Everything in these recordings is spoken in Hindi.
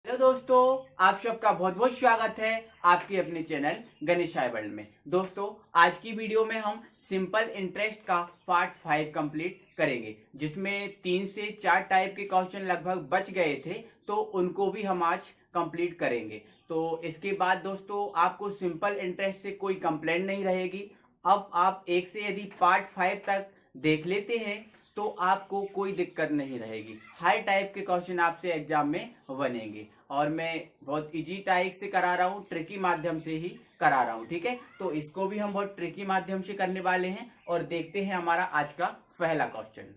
हेलो दोस्तों, आप सबका बहुत बहुत स्वागत है आपके अपने चैनल गणेशाय वर्ल्ड में। दोस्तों, आज की वीडियो में हम सिंपल इंटरेस्ट का पार्ट 5 कंप्लीट करेंगे, जिसमें 3 से 4 टाइप के क्वेश्चन लगभग बच गए थे, तो उनको भी हम आज कंप्लीट करेंगे। तो इसके बाद दोस्तों आपको सिंपल इंटरेस्ट से कोई कंप्लेंट नहीं रहेगी। अब आप एक से यदि पार्ट 5 तक देख लेते हैं तो आपको कोई दिक्कत नहीं रहेगी। हर टाइप के क्वेश्चन आपसे एग्जाम में बनेंगे और मैं बहुत इजी टाइप से करा रहा हूँ, ट्रिकी माध्यम से ही करा रहा हूँ। ठीक है, तो इसको भी हम बहुत ट्रिकी माध्यम से करने वाले हैं और देखते हैं हमारा आज का पहला क्वेश्चन।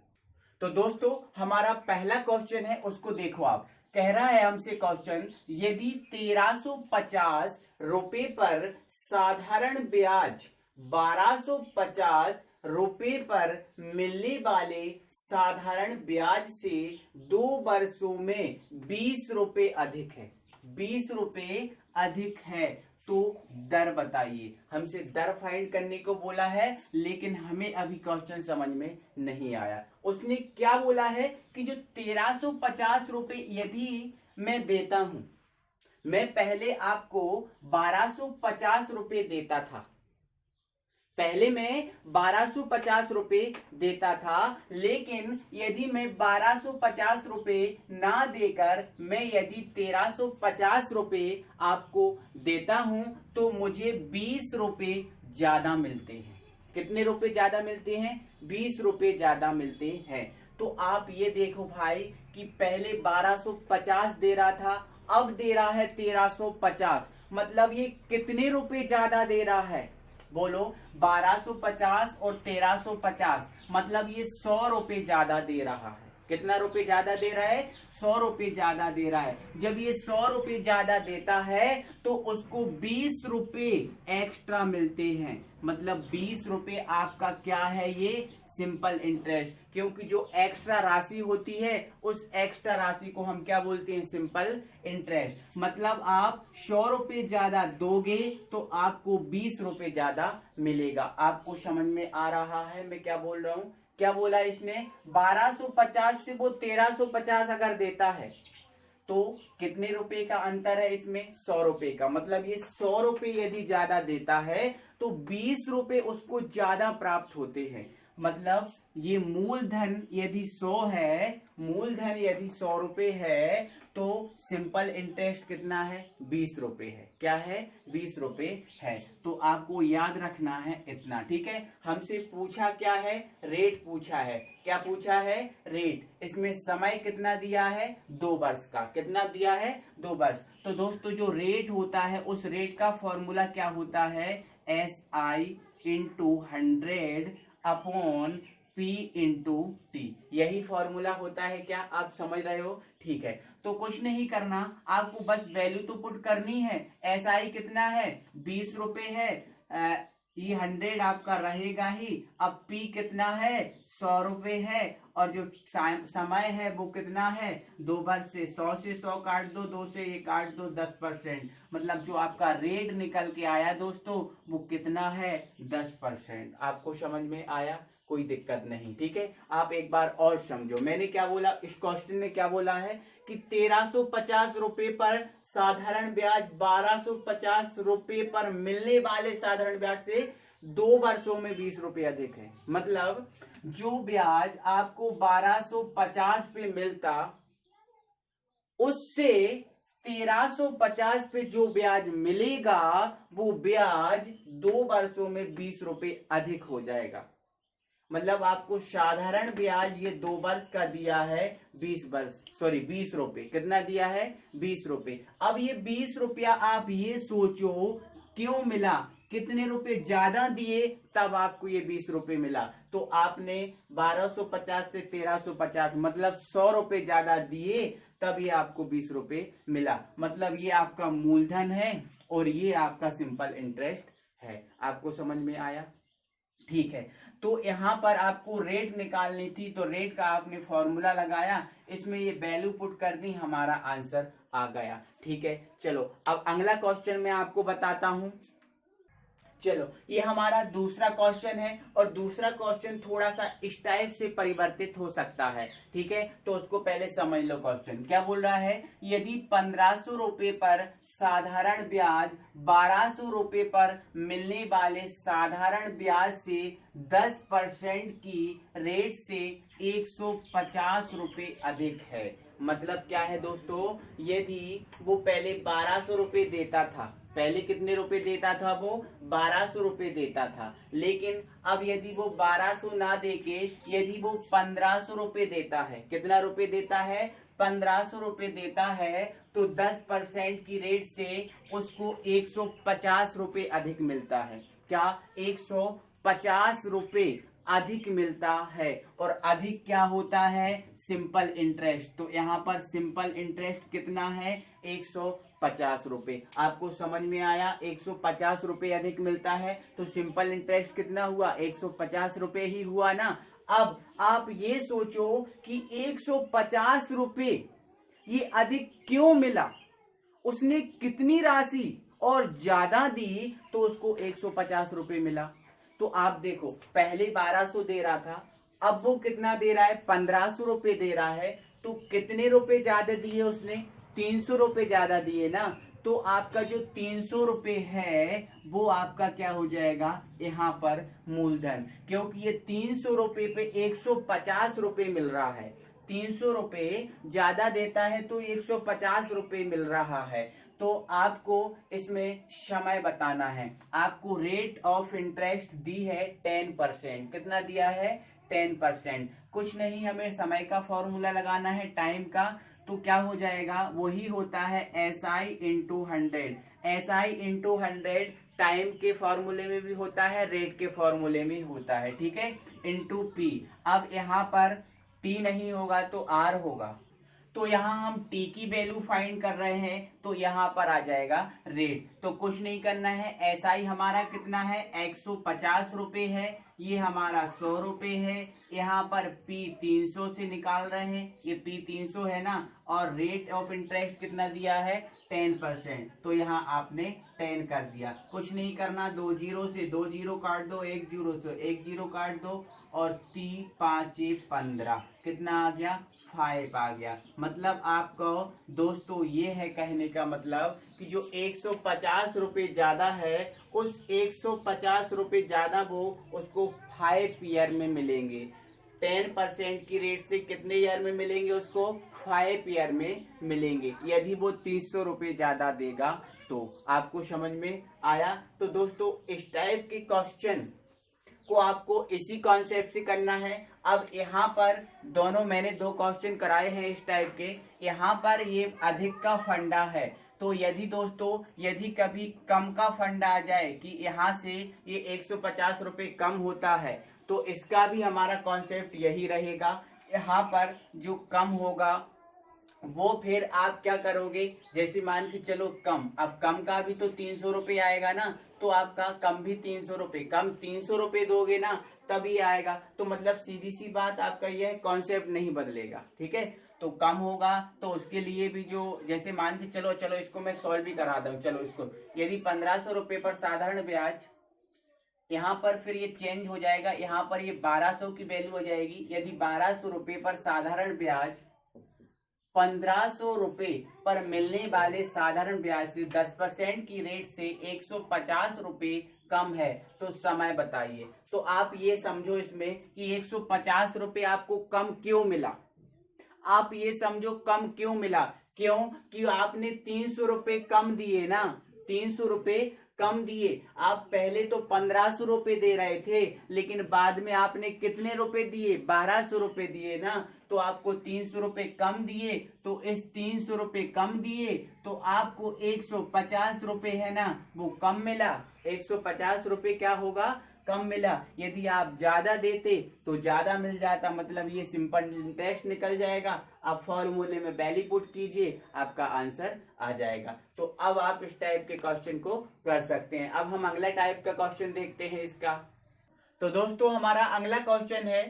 तो दोस्तों, हमारा पहला क्वेश्चन है, उसको देखो। आप कह रहा है हमसे क्वेश्चन, यदि 1350 रुपए पर साधारण ब्याज 1250 रुपए पर मिलने वाले साधारण ब्याज से 2 वर्षों में 20 रुपए अधिक है, 20 रुपए अधिक है, तो दर बताइए। हमसे दर फाइंड करने को बोला है, लेकिन हमें अभी क्वेश्चन समझ में नहीं आया। उसने क्या बोला है कि जो 1350 रुपए यदि मैं देता हूं, मैं पहले आपको 1250 रुपए देता था, पहले मैं 1250 रुपए देता था, लेकिन यदि मैं 1250 रुपए ना देकर मैं यदि 1350 रुपए आपको देता हूं, तो मुझे 20 रुपए ज्यादा मिलते हैं। कितने रुपए ज्यादा मिलते हैं? 20 रुपए ज्यादा मिलते हैं। तो आप ये देखो भाई कि पहले 1250 दे रहा था, अब दे रहा है 1350, मतलब ये कितने रुपए ज्यादा दे रहा है? बोलो, 1250 और 1350, मतलब ये 100 रुपए ज्यादा दे रहा है। कितना रुपए ज्यादा दे रहा है? 100 रुपए ज्यादा दे रहा है। जब ये 100 रुपए ज्यादा देता है तो उसको 20 रुपए एक्स्ट्रा मिलते हैं, मतलब 20 रुपए आपका क्या है? ये सिंपल इंटरेस्ट। क्योंकि जो एक्स्ट्रा राशि होती है, उस एक्स्ट्रा राशि को हम क्या बोलते हैं? Simple interest. मतलब आप 100 रुपए ज्यादा दोगे तो आपको 20 रुपए ज्यादा मिलेगा। आपको समझ में आ रहा है मैं क्या बोल रहा हूं? क्या बोला इसने? 1250 से वो 1350 अगर देता है तो कितने रुपए का अंतर है इसमें? 100 रुपए का। मतलब ये 100 रुपए यदि ज्यादा देता है तो 20 रुपए उसको ज्यादा प्राप्त होते हैं। मतलब ये मूलधन यदि 100 है, मूलधन यदि 100 रुपए है, तो सिंपल इंटरेस्ट कितना है? 20 रुपए है। क्या है? 20 रुपए है। तो आपको याद रखना है इतना। ठीक है, हमसे पूछा क्या है? रेट पूछा है। क्या पूछा है? रेट। इसमें समय कितना दिया है? 2 वर्ष का। कितना दिया है? 2 वर्ष। तो दोस्तों, जो रेट होता है उस रेट का फॉर्मूला क्या होता है? SI into 100 upon P into T. यही फॉर्मूला होता है। क्या आप समझ रहे हो? ठीक है, तो कुछ नहीं करना, आपको बस वैल्यू तो पुट करनी है। SI कितना है? 20 रुपए है। ये 100 आपका रहेगा ही। अब P कितना है? 100 रुपए है। और जो समय है वो कितना है? 2 वर्ष से 100 से 100 काट दो, 2 से ये काट दो, 10%। मतलब जो आपका रेट निकल के आया दोस्तों, वो कितना है? 10%। आपको समझ में आया? कोई दिक्कत नहीं। ठीक है, आप एक बार और समझो। मैंने क्या बोला? इस क्वेश्चन में क्या बोला है कि 1350 रुपए पर साधारण ब्याज 1250 रुपए पर मिलने वाले साधारण ब्याज से 2 वर्षों में 20 रुपए अधिक है। मतलब जो ब्याज आपको 1250 पे मिलता, उससे 1350 पे जो ब्याज मिलेगा, वो ब्याज 2 वर्षों में 20 रुपए अधिक हो जाएगा। मतलब आपको साधारण ब्याज ये 2 वर्ष का दिया है, 20 रुपए। कितना दिया है? 20 रुपए। अब ये 20 रुपया आप ये सोचो क्यों मिला? कितने रुपए ज्यादा दिए तब आपको ये 20 रुपए मिला? तो आपने 1250 से 1350, मतलब 100 रुपए ज्यादा दिए, तब ये आपको 20 रुपए मिला। मतलब ये आपका मूलधन है और ये आपका सिंपल इंटरेस्ट है। आपको समझ में आया? ठीक है, तो यहां पर आपको रेट निकालनी थी, तो रेट का आपने फॉर्मूला लगाया, इसमें ये वैल्यू पुट कर दी, हमारा आंसर आ गया। ठीक है, चलो अब अगला क्वेश्चन मैं आपको बताता हूं। चलो ये हमारा दूसरा क्वेश्चन है और दूसरा क्वेश्चन थोड़ा सा इस टाइप से परिवर्तित हो सकता है, ठीक है। तो उसको पहले समझ लो। क्वेश्चन क्या बोल रहा है, यदि 1500 रुपए पर साधारण ब्याज 1200 रुपए पर मिलने वाले साधारण ब्याज से 10% की रेट से 150 रुपए अधिक है। मतलब क्या है दोस्तों, यदि वो पहले 1200 रुपए देता था, पहले कितने रुपए देता था, वो 1200 रुपए देता था, लेकिन अब यदि वो 1200 ना देके यदि वो 1500 रुपए देता है, कितना रुपए देता है, 1500 रुपए देता है, तो 10% की रेट से उसको 150 रुपए अधिक मिलता है। क्या 150 रुपए अधिक मिलता है। और अधिक क्या होता है, सिंपल इंटरेस्ट। तो यहाँ पर सिंपल इंटरेस्ट कितना है, 150 रुपए। आपको समझ में आया, 150 रुपए अधिक मिलता है तो सिंपल इंटरेस्ट कितना हुआ, 150 रुपए ही हुआ ना। अब आप ये सोचो कि 150 रुपए ये अधिक क्यों मिला, उसने कितनी राशि और ज्यादा दी तो उसको 150 रुपए मिला। तो आप देखो, पहले 1200 दे रहा था, अब वो कितना दे रहा है, 1500 रुपए दे रहा है। तो कितने रुपए ज्यादा दिए उसने, 300 रुपए ज्यादा दिए ना। तो आपका जो 300 रुपए है वो आपका क्या हो जाएगा, यहाँ पर मूलधन, क्योंकि ये 300 रुपए पे 150 रुपए मिल रहा है। 300 रुपए ज्यादा देता है तो 150 रुपए मिल रहा है। तो आपको इसमें समय बताना है। आपको रेट ऑफ इंटरेस्ट दी है 10%, कितना दिया है, 10%। कुछ नहीं, हमें समय का फॉर्मूला लगाना है, टाइम का। तो क्या हो जाएगा, वही होता है SI into 100। SI into 100 time के फॉर्मूले में भी होता है, रेट के फॉर्मूले में होता है, ठीक है, इंटू P। अब यहाँ पर T नहीं होगा तो R होगा। तो यहाँ हम T की वैल्यू फाइंड कर रहे हैं, तो यहाँ पर आ जाएगा रेट। तो कुछ नहीं करना है, SI हमारा कितना है, 150 रुपए है, ये हमारा 100 रुपए है। यहाँ पर P 300 से निकाल रहे हैं, ये P 300 है ना। और रेट ऑफ इंटरेस्ट कितना दिया है, 10%। तो यहाँ आपने 10 कर दिया, कुछ नहीं करना, 2 जीरो से 2 जीरो काट दो, 1 जीरो से 1 जीरो काट दो, और 3 5 15, कितना आ गया, 5 आ गया। मतलब आपको दोस्तों ये है कहने का मतलब कि जो 150 रुपए ज्यादा है, उस 150 रुपए ज्यादा वो उसको 5 ईयर में मिलेंगे। 10% की रेट से कितने ईयर में मिलेंगे उसको, 5 ईयर में मिलेंगे, यदि वो 300 रुपए ज्यादा देगा तो। आपको समझ में आया। तो दोस्तों इस टाइप के क्वेश्चन को आपको इसी कॉन्सेप्ट से करना है। अब यहाँ पर दोनों मैंने 2 क्वेश्चन कराए हैं इस टाइप के। यहाँ पर ये अधिक का फंडा है, तो यदि दोस्तों यदि कभी कम का फंडा आ जाए कि यहाँ से ये 150 रुपए कम होता है, तो इसका भी हमारा कॉन्सेप्ट यही रहेगा। यहाँ पर जो कम होगा वो फिर आप क्या करोगे, जैसे मान के चलो कम, अब कम का भी तो 300 रुपये आएगा ना, तो आपका कम भी 300 रुपये, कम 300 रुपये दोगे ना तभी आएगा। तो मतलब सीधी सी बात, आपका यह कॉन्सेप्ट नहीं बदलेगा, ठीक है। तो कम होगा तो उसके लिए भी जो, जैसे मान के चलो इसको मैं सॉल्व भी करा दूं। चलो इसको, यदि 1500 रुपये पर साधारण ब्याज, यहाँ पर फिर ये चेंज हो जाएगा, यहाँ पर ये 1200 की वैल्यू हो जाएगी। यदि 1200 रुपये पर साधारण ब्याज 1500 रुपए पर मिलने वाले साधारण ब्याज से 10% की रेट से 150 रुपए कम है, तो समय बताइए। तो आप ये समझो इसमें कि 150 रुपए आपको कम क्यों मिला। आप ये समझो कम क्यों मिला, क्यों कि आपने 300 रुपए कम दिए ना, 300 रुपए कम दिए। आप पहले तो 1500 रुपए दे रहे थे, लेकिन बाद में आपने कितने रुपए दिए, 1200 रुपए दिए ना। तो आपको 300 रुपए कम दिए, तो इस 300 रुपए कम दिए तो आपको 150 रुपए है ना वो कम मिला। 150 रुपए क्या होगा, कम मिला। यदि आप ज्यादा देते तो ज्यादा मिल जाता, मतलब ये सिंपल इंटरेस्ट निकल जाएगा। आप फॉर्मूले में वैल्यू पुट कीजिए, आपका आंसर आ जाएगा। तो अब आप इस टाइप के क्वेश्चन को कर सकते हैं। अब हम अगला टाइप का क्वेश्चन देखते हैं इसका। तो दोस्तों हमारा अगला क्वेश्चन है,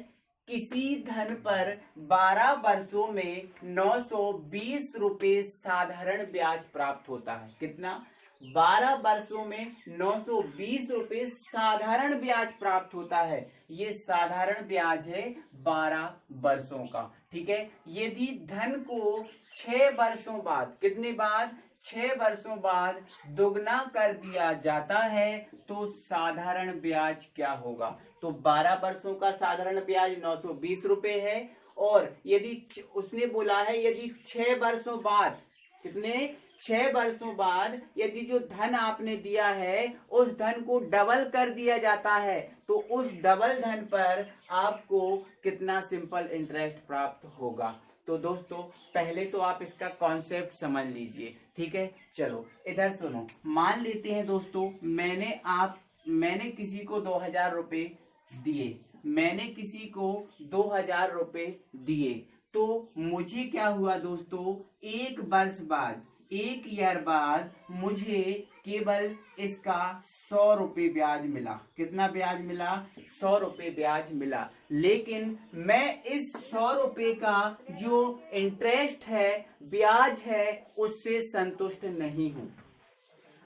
किसी धन पर 12 वर्षों में 920 रुपए साधारण ब्याज प्राप्त होता है। कितना, 12 वर्षों में 920 रुपए साधारण ब्याज प्राप्त होता है। ये साधारण ब्याज है 12 वर्षों का। ठीक है, यदि धन को 6 वर्षों बाद, कितने बाद, 6 वर्षों बाद दोगुना कर दिया जाता है तो साधारण ब्याज क्या होगा? तो 12 वर्षों का साधारण ब्याज 920 रुपए है। और यदि उसने बोला है यदि 6 वर्षों बाद, कितने, 6 वर्षों बाद यदि जो धन आपने दिया है उस धन को डबल कर दिया जाता है तो उस डबल धन पर आपको कितना सिंपल इंटरेस्ट प्राप्त होगा। तो दोस्तों पहले तो आप इसका कॉन्सेप्ट समझ लीजिए। ठीक है, चलो इधर सुनो। मान लेते हैं दोस्तों मैंने किसी को 2000 रुपए दिए, मैंने किसी को 2000 रुपए दिए, तो मुझे क्या हुआ दोस्तों, एक वर्ष बाद, एक ईयर बाद मुझे केवल इसका 100 रुपये ब्याज मिला। कितना ब्याज मिला? 100 रुपये ब्याज मिला। लेकिन मैं इस 100 रुपये का जो इंटरेस्ट है, ब्याज है, उससे संतुष्ट नहीं हूं,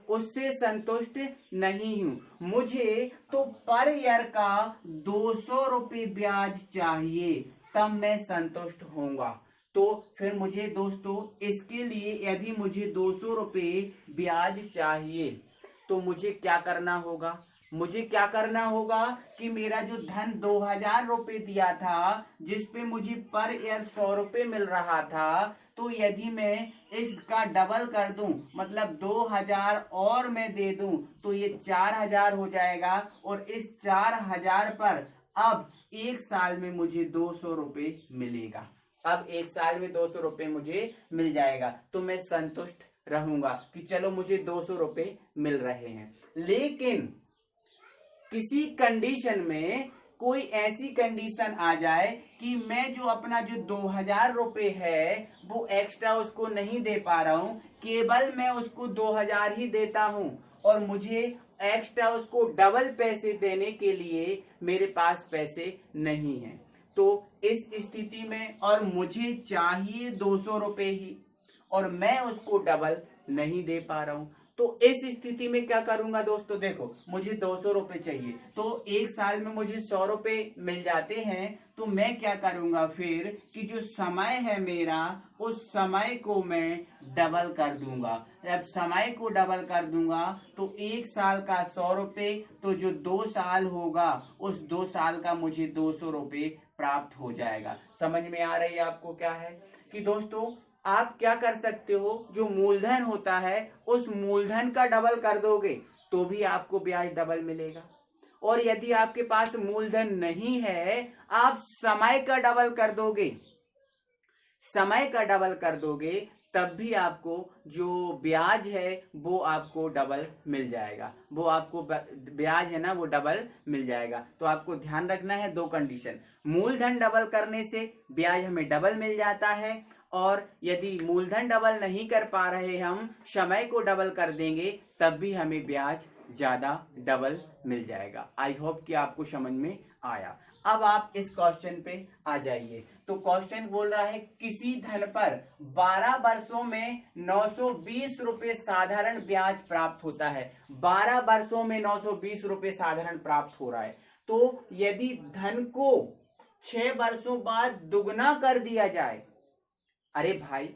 उससे संतुष्ट नहीं हूं। मुझे तो पर ईयर का 200 रुपये ब्याज चाहिए, तब मैं संतुष्ट होऊंगा। तो फिर मुझे दोस्तों इसके लिए यदि मुझे 200 रुपये ब्याज चाहिए तो मुझे क्या करना होगा? मुझे क्या करना होगा कि मेरा जो धन 2000 रुपये दिया था, जिसपे मुझे पर ईयर 100 रुपये मिल रहा था, तो यदि मैं इसका डबल कर दूं, मतलब 2000 और मैं दे दूं, तो ये 4000 हो जाएगा। और इस 4000 पर अब एक साल में मुझे 200 रुपये मिलेगा। अब एक साल में 200 रुपये मुझे मिल जाएगा तो मैं संतुष्ट रहूंगा कि चलो मुझे 200 रुपये मिल रहे हैं। लेकिन किसी कंडीशन में, कोई ऐसी कंडीशन आ जाए कि मैं जो अपना जो 2000 रुपये है वो एक्स्ट्रा उसको नहीं दे पा रहा हूं, केवल मैं उसको 2000 ही देता हूं और मुझे एक्स्ट्रा उसको डबल पैसे देने के लिए मेरे पास पैसे नहीं हैं। तो इस स्थिति में, और मुझे चाहिए 200 रुपये ही और मैं उसको डबल नहीं दे पा रहा हूं, तो इस स्थिति में क्या करूंगा दोस्तों? देखो, मुझे 200 रुपये चाहिए, तो एक साल में मुझे 100 रुपये मिल जाते हैं, तो मैं क्या करूंगा फिर कि जो समय है मेरा, उस समय को मैं डबल कर दूंगा। जब समय को डबल कर दूंगा तो एक साल का 100 रुपये, तो जो 2 साल होगा उस 2 साल का मुझे 200 रुपये प्राप्त हो जाएगा। समझ में आ रही है आपको क्या है? कि दोस्तों आप क्या कर सकते हो, जो मूलधन होता है उस मूलधन का डबल कर दोगे तो भी आपको ब्याज डबल मिलेगा। और यदि आपके पास मूलधन नहीं है, आप समय का डबल कर दोगे, समय का डबल कर दोगे, तब भी आपको जो ब्याज है वो आपको डबल मिल जाएगा। वो आपको ब्याज है ना, वो डबल मिल जाएगा। तो आपको ध्यान रखना है 2 कंडीशन। मूलधन डबल करने से ब्याज हमें डबल मिल जाता है, और यदि मूलधन डबल नहीं कर पा रहे हम, समय को डबल कर देंगे, तब भी हमें ब्याज ज्यादा डबल मिल जाएगा। आई होप कि आपको समझ में आया। अब आप इस क्वेश्चन पे आ जाइए। तो क्वेश्चन बोल रहा है किसी धन पर 12 वर्षों में 920 रुपये साधारण ब्याज प्राप्त होता है। 12 वर्षों में 920 रुपये साधारण प्राप्त हो रहा है। तो यदि धन को 6 वर्षों बाद दुगना कर दिया जाए, अरे भाई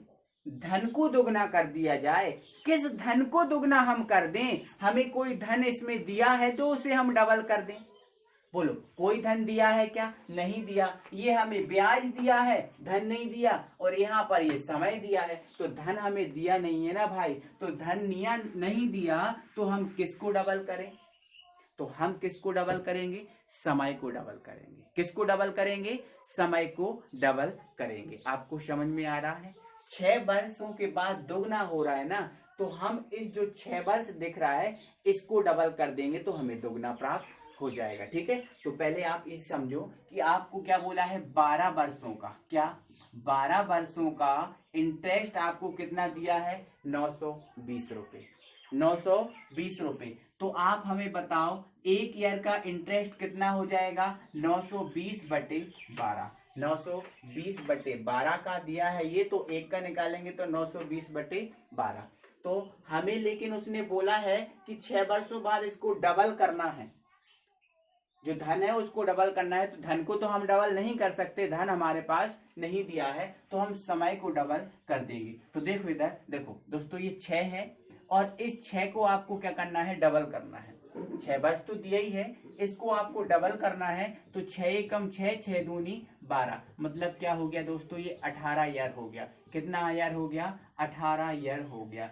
धन को दुगना कर दिया जाए, किस धन को दुगना हम कर दें? हमें कोई धन इसमें दिया है तो उसे हम डबल कर दें। बोलो, कोई धन दिया है क्या? नहीं दिया। ये हमें ब्याज दिया है, धन नहीं दिया। और यहाँ पर ये समय दिया है, तो धन हमें दिया नहीं है ना भाई। तो धन नहीं दिया तो हम किसको डबल करें? तो हम किसको डबल करेंगे? समय को डबल करेंगे। किसको डबल करेंगे? समय को डबल करेंगे। आपको समझ में आ रहा है? 6 वर्षों के बाद दोगुना हो रहा है ना, तो हम इस जो 6 वर्ष दिख रहा है इसको डबल कर देंगे तो हमें दोगुना प्राप्त हो जाएगा। ठीक है, तो पहले आप इस समझो कि आपको क्या बोला है, 12 वर्षों का, क्या 12 वर्षों का इंटरेस्ट आपको कितना दिया है? 920 रुपये। 920 रुपये। तो आप हमें बताओ एक ईयर का इंटरेस्ट कितना हो जाएगा? 920/12। 920/12 का दिया है ये, तो एक का निकालेंगे तो 920/12। तो हमें लेकिन उसने बोला है कि 6 वर्षों बाद इसको डबल करना है, जो धन है उसको डबल करना है। तो धन को तो हम डबल नहीं कर सकते, धन हमारे पास नहीं दिया है, तो हम समय को डबल कर देंगे। तो देखो इधर देखो दोस्तों, ये 6 है और इस 6 को आपको क्या करना है, डबल करना है। 6 वर्ष तो दिया ही है, इसको आपको डबल करना है। तो 6 एकम 6, 6 दूनी 12, मतलब क्या हो गया दोस्तों, ये 18 ईयर हो गया। कितना ईयर हो गया, 18 ईयर हो गया।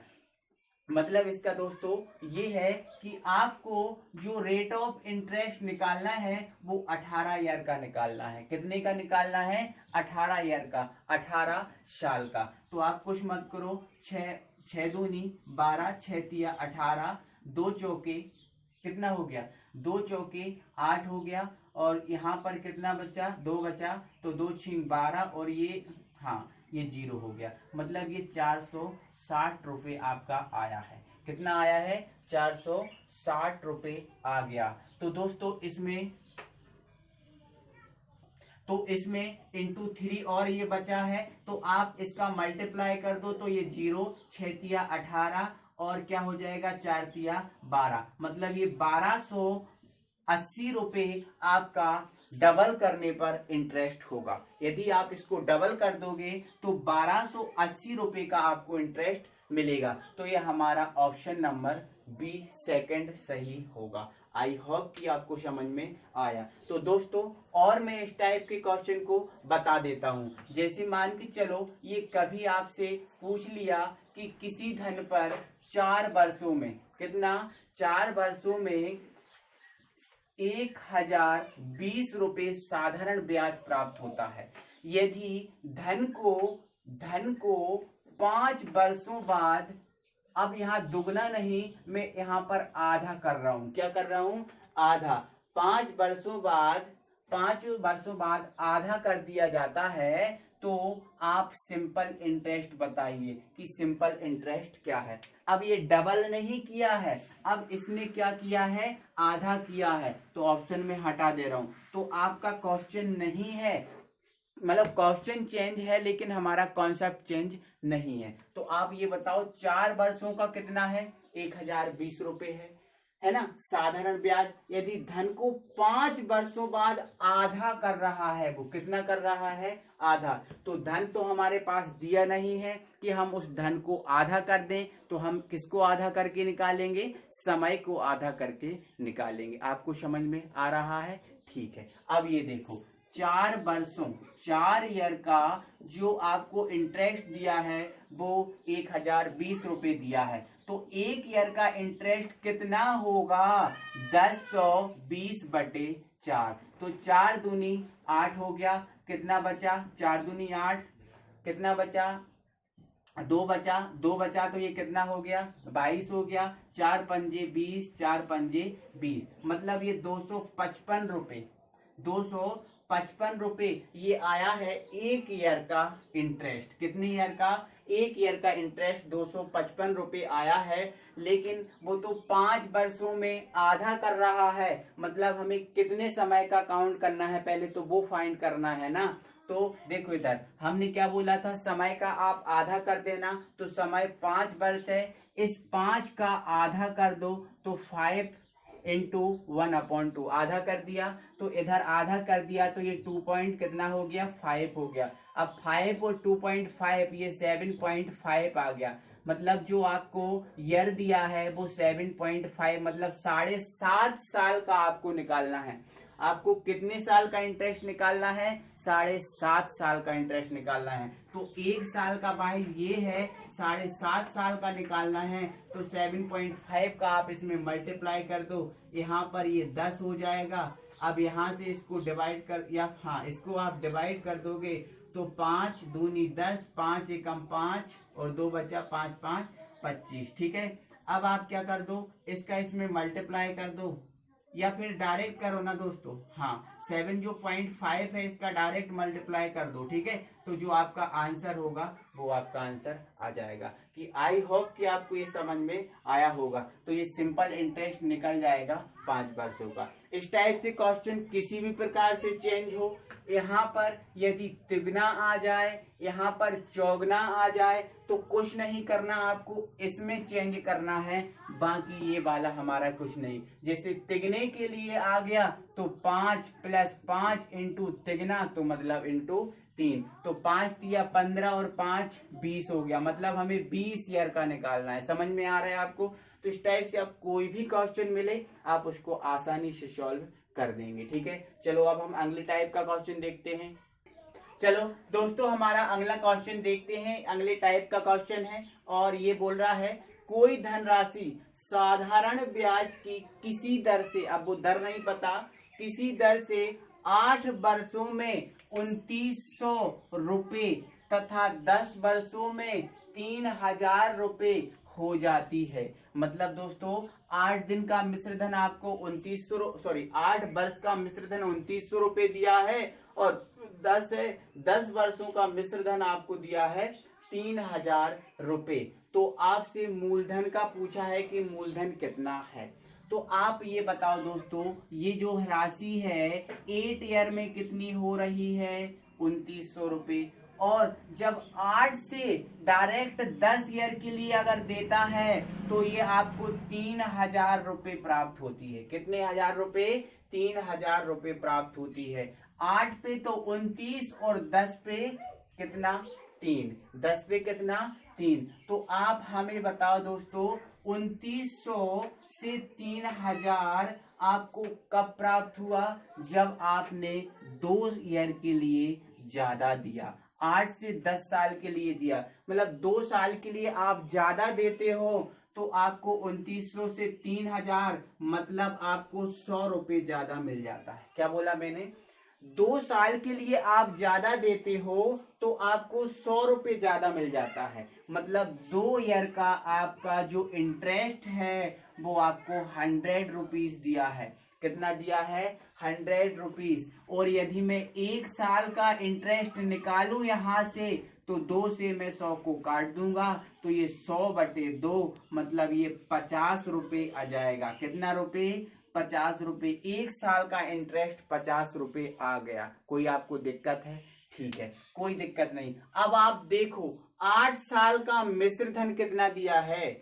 मतलब इसका दोस्तों ये है कि आपको जो रेट ऑफ इंटरेस्ट निकालना है वो 18 ईयर का निकालना है। कितने का निकालना है, 18 ईयर का, 18 साल का। तो आप कुछ मत करो, 6 दूनी 12, 6 तिया 18, 2 चौके कितना हो गया, 2 चौके 8 हो गया, और यहाँ पर कितना बचा, 2 बचा, तो 2 छीन 12, और ये हाँ ये 0 हो गया। मतलब ये 460 रुपये आपका आया है। कितना आया है, 460 रुपये आ गया। तो दोस्तों इसमें इंटू 3 और ये बचा है, तो आप इसका मल्टीप्लाई कर दो, तो ये 0, 6 तिया 18, और क्या हो जाएगा, 4 तिया 12, मतलब ये 1280 रुपये आपका डबल करने पर इंटरेस्ट होगा। यदि आप इसको डबल कर दोगे तो 1280 रुपये का आपको इंटरेस्ट मिलेगा। तो ये हमारा ऑप्शन नंबर बी सेकंड सही होगा। आई होप कि आपको समझ में आया। तो दोस्तों और मैं इस टाइप के क्वेश्चन को बता देता हूं। जैसे मान के चलो ये कभी आपसे पूछ लिया कि किसी धन पर 4 वर्षों में, कितना, 4 वर्षों में 1020 रुपये साधारण ब्याज प्राप्त होता है। यदि धन को 5 वर्षों बाद, अब यहाँ दुगना नहीं, मैं यहाँ पर आधा कर रहा हूं। क्या कर रहा हूं, आधा। 5 वर्षों बाद आधा कर दिया जाता है। तो आप सिंपल इंटरेस्ट बताइए कि सिंपल इंटरेस्ट क्या है। अब ये डबल नहीं किया है, अब इसने क्या किया है, आधा किया है, तो ऑप्शन में हटा दे रहा हूं। तो आपका क्वेश्चन नहीं है, मतलब क्वेश्चन चेंज है लेकिन हमारा कॉन्सेप्ट चेंज नहीं है। तो आप ये बताओ 4 वर्षों का कितना है, 1020 रुपये है ना साधारण ब्याज। यदि धन को 5 वर्षों बाद आधा कर रहा है, वो कितना कर रहा है, आधा। तो धन तो हमारे पास दिया नहीं है कि हम उस धन को आधा कर दें, तो हम किसको आधा करके निकालेंगे, समय को आधा करके निकालेंगे। आपको समझ में आ रहा है, ठीक है। अब ये देखो 4 वर्षों 4 ईयर का जो आपको इंटरेस्ट दिया है वो 1020 रुपये दिया है। तो 1 ईयर का इंटरेस्ट कितना होगा, 1020/4। तो 4 दूनी 8 हो गया, कितना बचा, 4 दूनी 8, कितना बचा, 2 बचा, तो ये कितना हो गया, 22 हो गया। 4 पंजे 20, 4 पंजे 20, मतलब ये 255 रुपये, 255 रुपये ये आया है 1 ईयर का इंटरेस्ट। कितने ईयर का, 1 ईयर का इंटरेस्ट 255 रुपये आया है। लेकिन वो तो 5 वर्षों में आधा कर रहा है, मतलब हमें कितने समय का काउंट करना है, पहले तो वो फाइंड करना है ना। तो देखो इधर हमने क्या बोला था, समय का आप आधा कर देना, तो समय 5 वर्ष है, इस 5 का आधा कर दो, तो 5 इंटू 1/2 आधा कर दिया। तो इधर आधा कर दिया, तो ये 2 पॉइंट कितना हो गया, 5 हो गया। अब 5 और 2.5 ये 7.5 आ गया। मतलब जो आपको ईयर दिया है वो 7.5, मतलब 7.5 साल का आपको निकालना है। आपको कितने साल का इंटरेस्ट निकालना है, 7.5 साल का इंटरेस्ट निकालना है। तो 1 साल का भाई ये है, 7.5 साल का निकालना है। तो 7.5 का आप इसमें मल्टीप्लाई कर दो, यहाँ पर ये 10 हो जाएगा। अब यहाँ से इसको डिवाइड कर, या हाँ इसको आप डिवाइड कर दोगे, तो 5 दूनी 10, 5 एकम 5, और 2 बचा, 5 5 25, ठीक है। अब आप क्या कर दो, इसका इसमें मल्टीप्लाई कर दो, या फिर डायरेक्ट करो ना दोस्तों, हाँ 7 जो 0.5 है इसका डायरेक्ट मल्टीप्लाई कर दो, ठीक है। तो जो आपका आंसर होगा वो आपका आंसर आ जाएगा। कि आई होप कि आपको ये समझ में आया होगा। तो ये सिंपल इंटरेस्ट निकल जाएगा 5 वर्षों का। इस टाइप से क्वेश्चन किसी भी प्रकार से चेंज हो, यहाँ पर यदि तिगुना आ जाए, यहाँ पर चौगुना आ जाए, तो कुछ नहीं करना, आपको इसमें चेंज करना है, बाकी ये वाला हमारा कुछ नहीं। जैसे तिगने के लिए आ गया तो 5 + 5 इंटू तिगना, तो मतलब इंटू 3, तो 5 दिया 15 और 5 20 हो गया, मतलब हमें 20 ईयर का निकालना है। समझ में आ रहा है आपको? तो इस टाइप से आप कोई भी क्वेश्चन मिले आप उसको आसानी से सॉल्व कर देंगे, ठीक है। चलो अब हम अगले टाइप का क्वेश्चन देखते हैं। चलो दोस्तों हमारा अगला क्वेश्चन देखते हैं। अगले टाइप का क्वेश्चन है और ये बोल रहा है कोई धनराशि साधारण ब्याज की किसी दर से, अब वो दर नहीं पता, किसी दर से 8 वर्षों में 2900 रुपये तथा 10 वर्षों में 3000 रुपये हो जाती है। मतलब दोस्तों 8 दिन का मिश्र धन आपको 8 वर्ष का मिश्र धन 2900 रुपये दिया है और 10 वर्षों का मिश्र धन आपको दिया है 3000 रुपये। तो आपसे मूलधन का पूछा है कि मूलधन कितना है। तो आप ये बताओ दोस्तों, ये जो राशि है 8 ईयर में कितनी हो रही है? 2900 रुपये। और जब 8 से डायरेक्ट 10 ईयर के लिए अगर देता है तो ये आपको 3000 रुपये प्राप्त होती है। कितने हजार रुपये? 3000 रुपये प्राप्त होती है। 8 पे तो 29 और 10 पे कितना? 3। 10 पे कितना? 3। तो आप हमें बताओ दोस्तों 2900 से 3000 आपको कब प्राप्त हुआ? जब आपने 2 ईयर के लिए ज्यादा दिया, 8 से 10 साल के लिए दिया, मतलब 2 साल के लिए आप ज्यादा देते हो तो आपको 2900 से 3000 मतलब आपको 100 रुपये ज्यादा मिल जाता है। क्या बोला मैंने? 2 साल के लिए आप ज्यादा देते हो तो आपको 100 रुपये ज्यादा मिल जाता है। मतलब 2 ईयर का आपका जो इंटरेस्ट है वो आपको 100 रुपीज दिया है। कितना दिया है? 100 रुपीज। और यदि मैं 1 साल का इंटरेस्ट निकालूं यहां से तो 2 से मैं 100 को काट दूंगा, तो ये 100/2 मतलब ये 50 रुपये आ जाएगा। कितना रुपये? 50 रुपये। 1 साल का इंटरेस्ट 50 रुपये आ गया। कोई आपको दिक्कत है? ठीक है, कोई दिक्कत नहीं। अब आप देखो 8 साल का मिश्र धन कितना दिया है?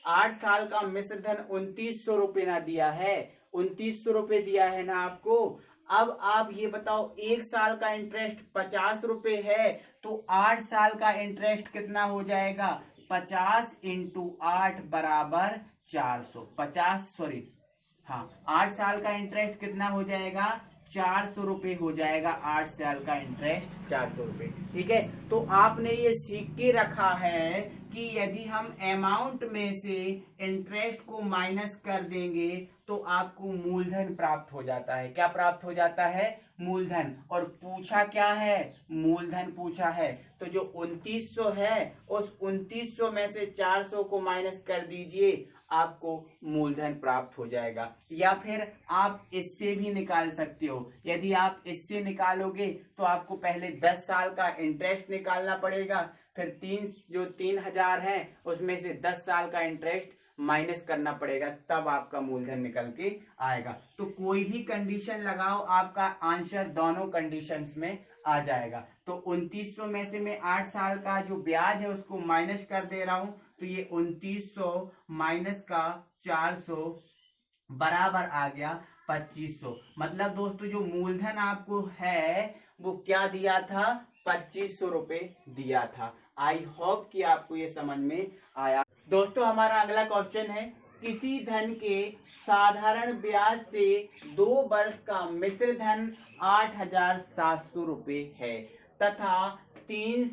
8 साल का मिश्र धन 2900 रुपये ना दिया है? 2900 रुपये दिया है ना आपको। अब आप ये बताओ 1 साल का इंटरेस्ट 50 रुपये है तो 8 साल का इंटरेस्ट कितना हो जाएगा? 50 × 8 बराबर 400। 8 साल का इंटरेस्ट कितना हो जाएगा? 400 रुपये हो जाएगा। 8 साल का इंटरेस्ट 400 रुपये, ठीक है। तो आपने ये सीख के रखा है कि यदि हम अमाउंट में से इंटरेस्ट को माइनस कर देंगे तो आपको मूलधन प्राप्त हो जाता है। क्या प्राप्त हो जाता है? मूलधन। और पूछा क्या है? मूलधन पूछा है। तो जो 2900 है उस 2900 में से 400 को माइनस कर दीजिए, आपको मूलधन प्राप्त हो जाएगा। या फिर आप इससे भी निकाल सकते हो। यदि आप इससे निकालोगे तो आपको पहले 10 साल का इंटरेस्ट निकालना पड़ेगा, फिर 3000 है उसमें से 10 साल का इंटरेस्ट माइनस करना पड़ेगा, तब आपका मूलधन निकल के आएगा। तो कोई भी कंडीशन लगाओ आपका आंसर दोनों कंडीशंस में आ जाएगा। तो 2900 में से मैं 8 साल का जो ब्याज है उसको माइनस कर दे रहा हूं, तो ये 2900 माइनस का 400 बराबर आ गया 2500। मतलब दोस्तों जो मूलधन आपको है वो क्या दिया था? 2500 रुपये दिया था। आई होप कि आपको ये समझ में आया। दोस्तों हमारा अगला क्वेश्चन है किसी धन के साधारण ब्याज से 2 वर्ष का मिश्र धन 8700 रुपये है तथा 3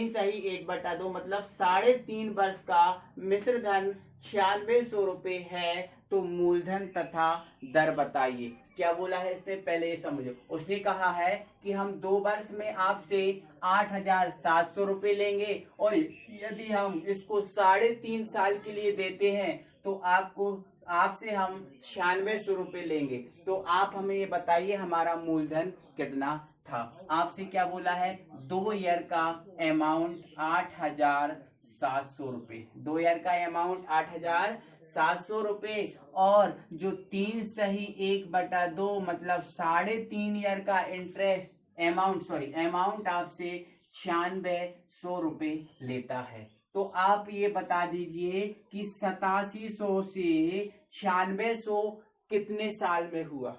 सही 1/2 मतलब 3.5 वर्ष का मिश्र धन 9600 रुपये है, तो मूलधन तथा दर बताइए। क्या बोला है इसने? पहले ये समझो। उसने कहा है कि हम 2 वर्ष में आपसे 8700 रुपये लेंगे और यदि हम इसको 3.5 साल के लिए देते हैं तो आपको आपसे हम 9600 रुपये लेंगे, तो आप हमें ये बताइए हमारा मूलधन कितना था। आपसे क्या बोला है, 2 ईयर का अमाउंट 8700 रुपये, 2 ईयर का अमाउंट 8700 रुपये, और जो 3 सही 1/2 मतलब 3.5 ईयर का इंटरेस्ट अमाउंट आपसे 9600 रुपये लेता है। तो आप ये बता दीजिए कि 8700 से 9600 कितने साल में हुआ।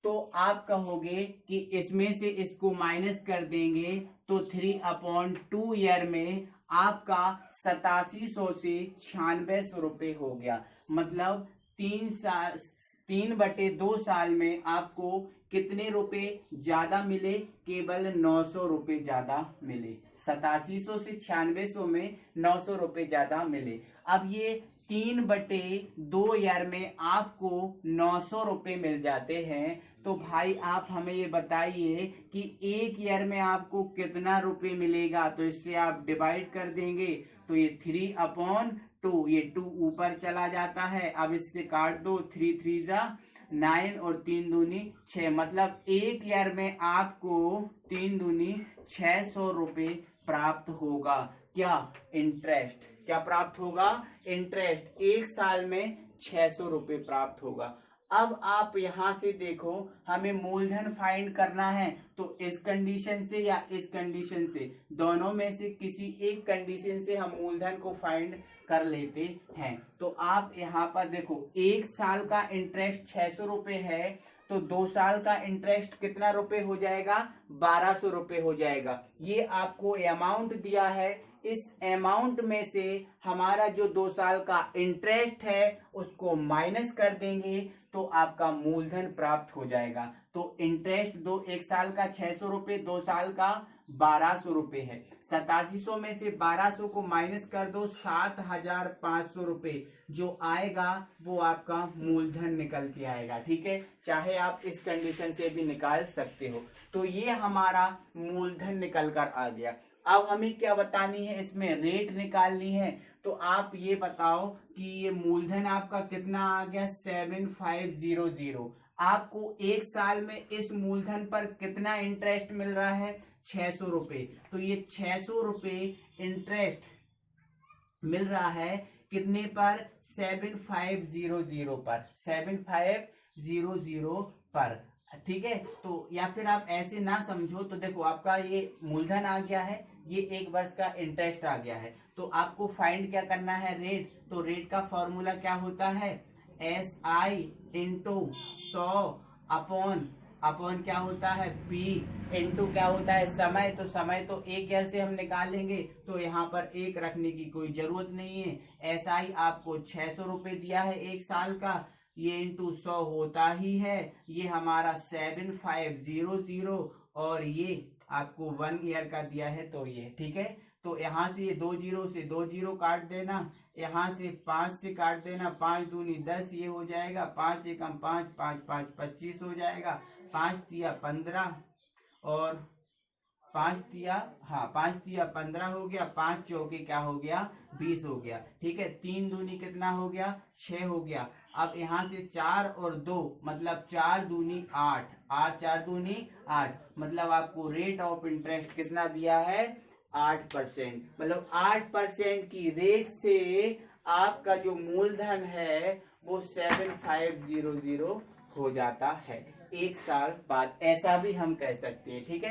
तो आप कहोगे कि इसमें से इसको माइनस कर देंगे तो 3/2 ईयर में आपका 8700 से 9600 रुपये हो गया। मतलब 3/2 साल में आपको कितने रुपए ज्यादा मिले, केवल 900 रुपये ज्यादा मिले। 8700 से 9600 में 900 रुपये ज्यादा मिले। अब ये 3/2 ईयर में आपको 900 रुपये मिल जाते हैं, तो भाई आप हमें ये बताइए कि 1 ईयर में आपको कितना रुपये मिलेगा। तो इससे आप डिवाइड कर देंगे तो ये 3/2, ये 2 ऊपर चला जाता है। अब इससे काट दो, 3 3 जा 9 और 3 दूनी 6, मतलब 1 ईयर में आपको 3 दूनी 600 रुपये प्राप्त होगा। क्या, इंटरेस्ट। क्या प्राप्त होगा, इंटरेस्ट। 1 साल में 600 रुपये प्राप्त होगा। अब आप यहां से देखो, हमें मूलधन फाइंड करना है, तो इस कंडीशन से या इस कंडीशन से, दोनों में से किसी एक कंडीशन से हम मूलधन को फाइंड कर लेते हैं। तो आप यहाँ पर देखो, 1 साल का इंटरेस्ट 600 रुपये है, तो 2 साल का इंटरेस्ट कितना रुपए हो जाएगा, 1200 रुपये हो जाएगा। ये आपको अमाउंट दिया है, इस अमाउंट में से हमारा जो 2 साल का इंटरेस्ट है उसको माइनस कर देंगे तो आपका मूलधन प्राप्त हो जाएगा। तो इंटरेस्ट 1 साल का 600 रुपये, 2 साल का 1200 रुपये है। 8700 में से 1200 को माइनस कर दो, 7500 रुपये जो आएगा वो आपका मूलधन निकल के आएगा। ठीक है, चाहे आप इस कंडीशन से भी निकाल सकते हो। तो ये हमारा मूलधन निकल कर आ गया। अब हमें क्या बतानी है, इसमें रेट निकालनी है। तो आप ये बताओ कि ये मूलधन आपका कितना आ गया, 7500। आपको 1 साल में इस मूलधन पर कितना इंटरेस्ट मिल रहा है, 600 रुपये। तो ये 600 रुपये इंटरेस्ट मिल रहा है कितने पर, 7500 पर, 7500 पर। ठीक है, तो या फिर आप ऐसे ना समझो, तो देखो आपका ये मूलधन आ गया है, ये 1 वर्ष का इंटरेस्ट आ गया है। तो आपको फाइंड क्या करना है, रेट। तो रेट का फॉर्मूला क्या होता है, SI इंटू 100 अपॉन क्या होता है, P इंटू क्या होता है, समय। तो समय तो 1 ईयर से हम निकालेंगे, तो यहाँ पर 1 रखने की कोई जरूरत नहीं है। SI आपको 600 रुपये दिया है 1 साल का, ये इंटू 100 होता ही है, ये हमारा 7500, और ये आपको 1 ईयर का दिया है, तो ये ठीक है। तो यहाँ से ये 2 जीरो से 2 जीरो काट देना, यहाँ से 5 से काट देना, 5 दूनी 10, ये हो जाएगा 5 एकम 5, 5 5 25 हो जाएगा, 5 तिया 15 और 5 तिया 15 हो गया, 5 चौके क्या हो गया, 20 हो गया। ठीक है, 3 दूनी कितना हो गया, 6 हो गया। अब यहाँ से 4 और 2 मतलब 4 दूनी 8, 8 4 दूनी 8, मतलब आपको रेट ऑफ इंटरेस्ट कितना दिया है, 8%। मतलब 8% की रेट से आपका जो मूलधन है वो 7500 हो जाता है 1 साल बाद, ऐसा भी हम कह सकते हैं। ठीक है।